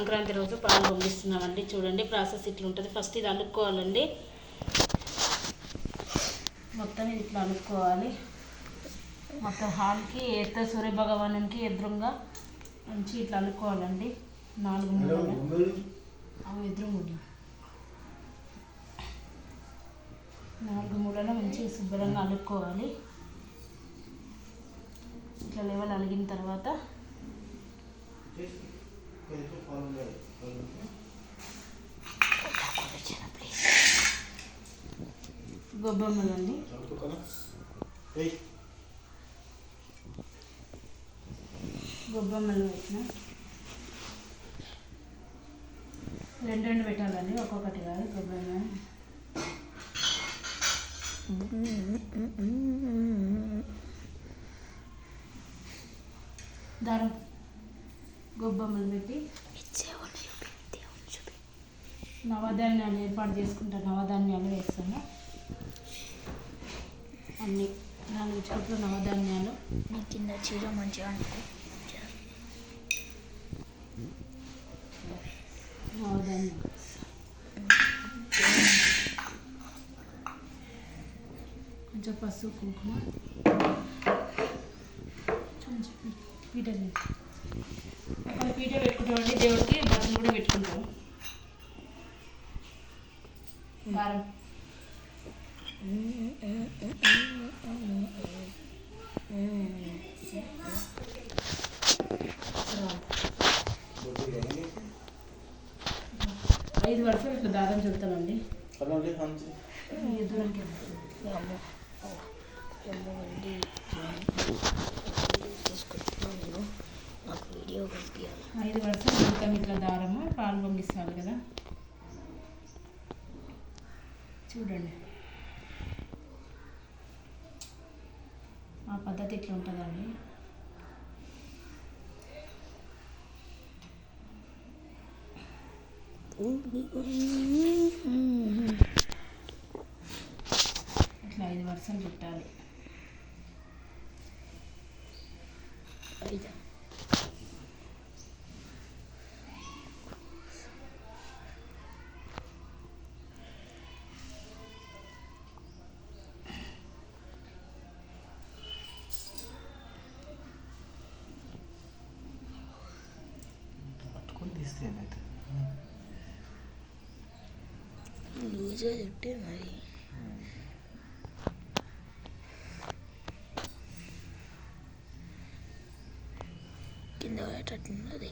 సంక్రాంతి రోజు పాలు పొంగిస్తున్నామండి. చూడండి ప్రాసెస్ ఇట్లా ఉంటుంది. ఫస్ట్ ఇది అలుక్కోవాలండి. మొత్తం ఇది ఇట్లా అలుక్కోవాలి. మొత్తం హాల్కి సూర్య భగవానునికి ఎదురుగా మంచి ఇట్లా అలుక్కోవాలండి. 4 మూలలు అవి ఎదురుగా 4 మూలలో మంచి శుభ్రంగా అలుక్కోవాలి. ఇట్లా లెవెల్ అలిగిన తర్వాత గొబ్బెమ్మలండి. గొబ్బెమ్మలు పెట్టిన 2 పెట్టాలండి, ఒక్కొక్కటి కాదు. గొబ్బెమ్మ దారం గొబ్బెమ్మలు పెట్టి నవధాన్యాలు ఏర్పాటు చేసుకుంటాను. నవధాన్యాలు వేస్తాను. అన్ని 4 చోట్ల నవధాన్యాలు. నీ కింద చీర మంచిగా నవధాన్యాలు కొంచెం పసుపు కుంకుమ పీట ఒక పీట పెట్టుకుంటామండి. దేవుడికి బట్టలు కూడా పెట్టుకుంటాం. కారం ఐదు వరుసలు ఇట్లా దారం చెప్తామండి. నాకు వీడియో 5 వరుసలు చెప్తాం. ఇట్లా దారము పాలు పొంగిస్తారు కదా, చూడండి. ఆ పద్ధతి ఇట్లా ఉంటుందండి. ఇట్లా 5 వరుసలు చుట్టాలి. లూజ్గా చెప్తే మరి కింద పడేటట్టున్నది.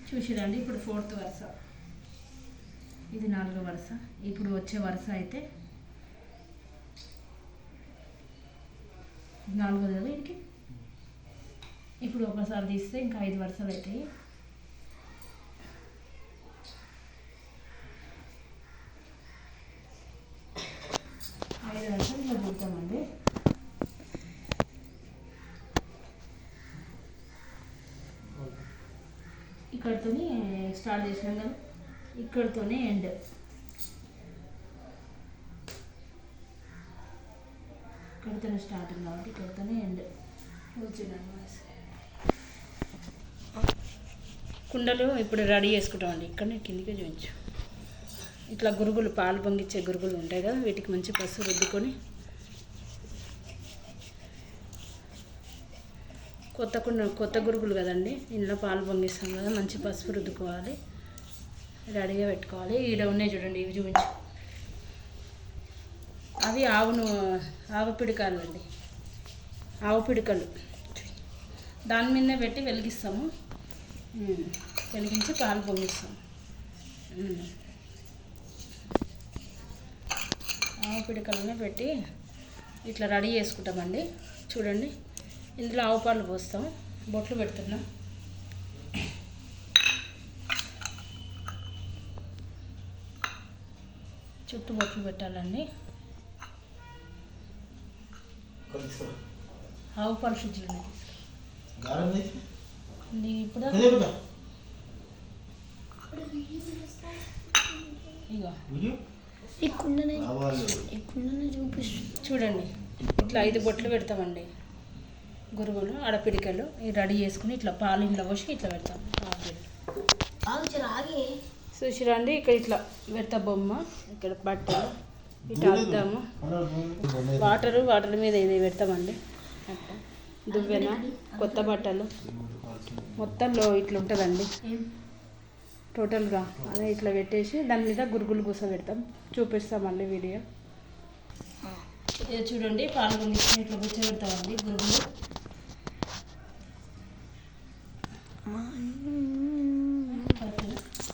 చూసిరండి. ఇప్పుడు 4th వరుస, ఇది 4వ వరుస. ఇప్పుడు వచ్చే వరుస అయితే 4వది కదా ఇంటికి. ఇప్పుడు ఒకసారి తీస్తే ఇంకా 5 వరుసలు అవుతాయి. 5 వరుసలు ఇట్లా కుడతామండి. ఇక్కడితోని స్టార్ట్ చేసినాం కదా, ఇక్కడితోనే ఎండ్. ఇక్కడితోనే స్టార్టింగ్ కాబట్టి ఇక్కడితోనే ఎండ్. కుండలు ఇప్పుడు రెడీ చేసుకుంటామండి. ఇక్కడనే కిందికి చూపించు. ఇట్లా గురుగులు, పాలు పొంగిచ్చే గురుగులు ఉంటాయి కదా, వీటికి మంచి పసుపు రుద్దుకొని, కొత్త గురుగులు కదండి, ఇందులో పాలు పొంగిస్తాం కదా, మంచి పసుపు రుద్దుకోవాలి, రెడీగా పెట్టుకోవాలి. ఈడ ఉన్నాయి చూడండి, ఇవి చూపించు. అవి ఆవు పిడికాలు అండి, ఆవు పిడికలు. దాని మీదనే పెట్టి వెలిగిస్తాము. వెలిగించి పాలు పొంగిస్తాము. ఆవు పిడికలనే పెట్టి ఇట్లా రెడీ చేసుకుంటామండి. చూడండి, ఇందులో ఆవు పాలు పోస్తాం. బొట్లు పెడుతున్నాం. చుట్టూ బొట్లు పెట్టాలండి. ఆవు పాలు ఫ్రిడ్జ్లో ఇప్పుడు చూపిస్తు చూడండి, ఇట్లా 5 బొట్లు పెడతామండి. గురుగులు ఆడపిడికలు ఇవి రెడీ చేసుకుని ఇట్లా పాలు ఇంట్లో పోసి ఇట్లా పెడతాం. ఆగి చూసిరండి ఇక్కడ ఇట్లా పెడతా బొమ్మ, ఇక్కడ బట్టలు ఇట్లా అద్దాము, వాటర్ మీద ఇది పెడతామండి. అట్లా దువ్వెన, కొత్త బట్టలు మొత్తంలో ఇట్లా ఉంటుందండి టోటల్గా. అదే ఇట్లా పెట్టేసి దాని మీద గురుగులు కూర్చోబెడతాం. చూపిస్తామండి వీడియో. ఇది చూడండి పాలు పొంగించుకొని ఇట్లా కూర్చోబెడతామండి గురుగులు.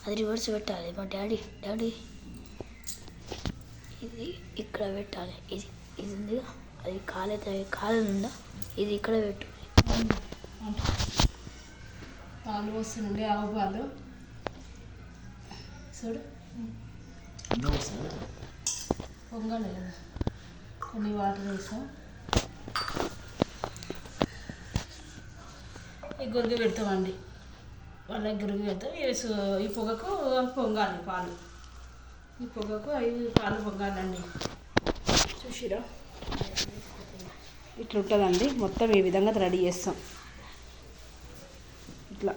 అది రివర్స్ పెట్టాలి. మా డాడీ ఇది ఇక్కడ పెట్టాలి. ఇది ఉందిగా, అది కాలేదుందా, ఇది ఇక్కడ పెట్టు. పాలు వస్తుందండి, ఆవు పాలు చూడు పొంగాలి కదా, కొన్ని వాటర్ వేసాం. ఈ గురుగు పెడతామండి, వాళ్ళకి గురుగు పెడతాం. ఈ పొగకు పొంగాలి పాలు, ఈ పొగకు అవి పాలు పొంగాలండి. చూసిరా ఇట్లా ఉంటుందండి. మొత్తం ఈ విధంగా రెడీ చేస్తాం. ఇట్లా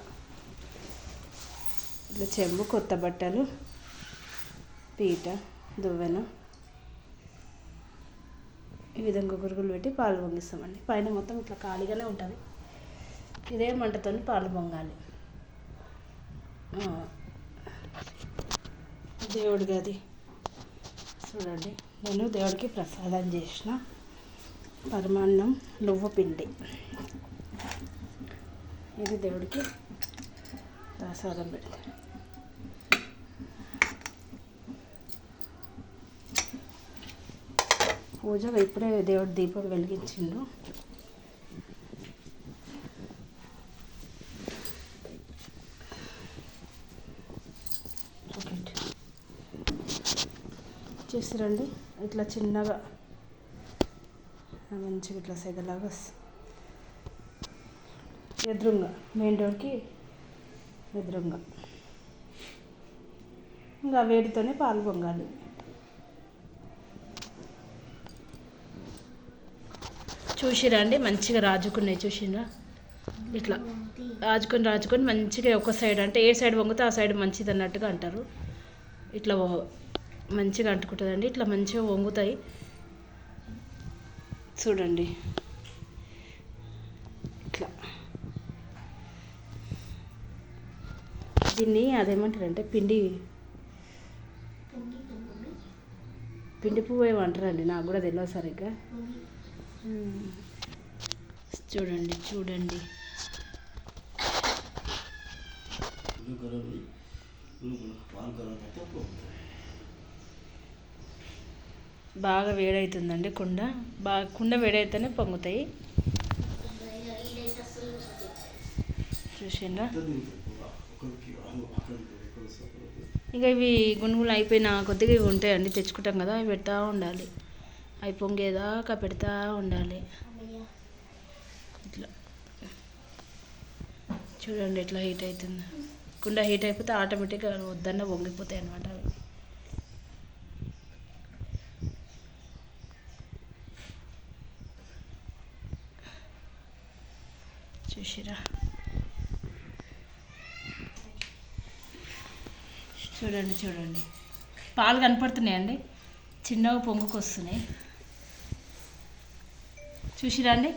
ఇట్లా చెంబు, కొత్త బట్టలు, పీట, దువ్వెన, ఈ విధంగా గురుగులు పెట్టి పాలు పొంగిస్తామండి. పైన మొత్తం ఇట్లా ఖాళీగానే ఉంటుంది. ఇదే మంటతో పాలు పొంగాలి. దేవుడికి అది చూడండి, నేను దేవుడికి ప్రసాదం చేసిన పరమాన్నం నువ్వు పిండి, ఇది దేవుడికి ప్రసాదం పెడతాను. పూజ ఇప్పుడే దేవుడి దీపం వెలిగించిండు. చేసిరండి ఇట్లా చిన్నగా మంచిగా ఇట్లా సెగలాగా ఎదురుగా మెయిన్ డోర్కి ఎదురుగా ఇంకా వేడితోనే పాలు పొంగాలి. చూసిరండి మంచిగా రాజుకున్నాయి. చూసిరా ఇట్లా రాజుకొని మంచిగా ఒక సైడ్, అంటే ఏ సైడ్ పొంగితే ఆ సైడ్ మంచిది అన్నట్టుగా అంటారు. ఇట్లా మంచిగా అంటుకుంటుందండి. ఇట్లా మంచిగా వంగుతాయి చూడండి. ఇట్లా దీన్ని అదేమంటారంటే పిండి పువ్వు ఏమంటారండి, నాకు కూడా తెలియదు సరిగ్గా. చూడండి బాగా వేడవుతుందండి కుండ వేడైతేనే పొంగుతాయి. చూసిండ్రా ఇక ఇవి గునుగులు అయిపోయిన కొద్దిగా ఇవి ఉంటాయండి, తెచ్చుకుంటాం కదా, అవి పెడతా ఉండాలి. అవి పొంగేదాకా పెడతా ఉండాలి. ఇట్లా చూడండి ఎట్లా హీట్ అవుతుంది. కుండ హీట్ అయిపోతే ఆటోమేటిక్గా వద్దన్న పొంగిపోతాయి అన్నమాట అవి. చూసిరా చూడండి పాలు కనపడుతున్నాయండి, చిన్నగా పొంగుకు వస్తున్నాయి. చూసిరా అండి,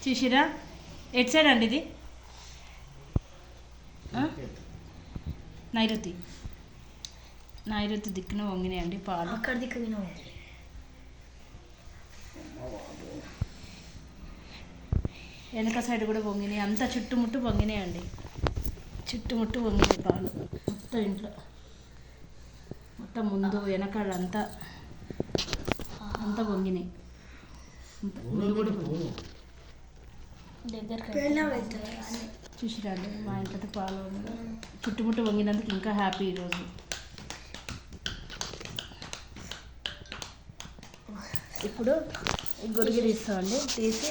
చూసిరా ఎటు సైడ్ అండి ఇది? నైరుతి దిక్కున వంగినాయండి పాలు. అక్కడ దిక్కున వెనక సైడ్ కూడా వంగినాయి, అంతా చుట్టుముట్టు వంగినాయండి. చుట్టుముట్టు వంగినాయి పాలు మొత్తం ఇంట్లో, మొత్తం ముందు వెనకాల అంతా వంగినాయి. ముందు కూడా చూసిరండి మా ఇంట్లో పాలు చుట్టుముట్టు వంగినందుకు ఇంకా హ్యాపీ ఈరోజు. ఇప్పుడు గురిగి తీస్తామండి. తీసి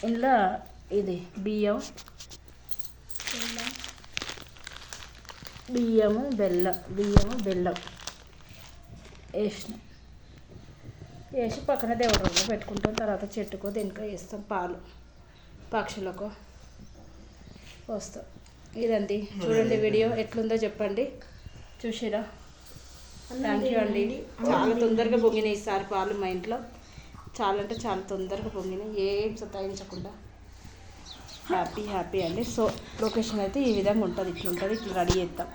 ఇందులో ఇది బియ్యము, బెల్లం వేసిన వేసి పక్కన దేవుడి రూమ్లో పెట్టుకుంటాం. తర్వాత చెట్టుకో దేనికో వేస్తాం, పాలు పక్షులకు వస్తాం. ఇదండి చూడండి వీడియో ఎట్లుందో చెప్పండి. చూసిరా? థ్యాంక్ యూ అండి. చాలా తొందరగా పొంగినాయి ఈసారి పాలు మా ఇంట్లో. చాలా అంటే చాలా తొందరగా పొంగినాయి, ఏం సతాయించకుండా. హ్యాపీ అండి. సో లొకేషన్ అయితే ఈ విధంగా ఉంటుంది, ఇట్లా రెడీ చేస్తాం.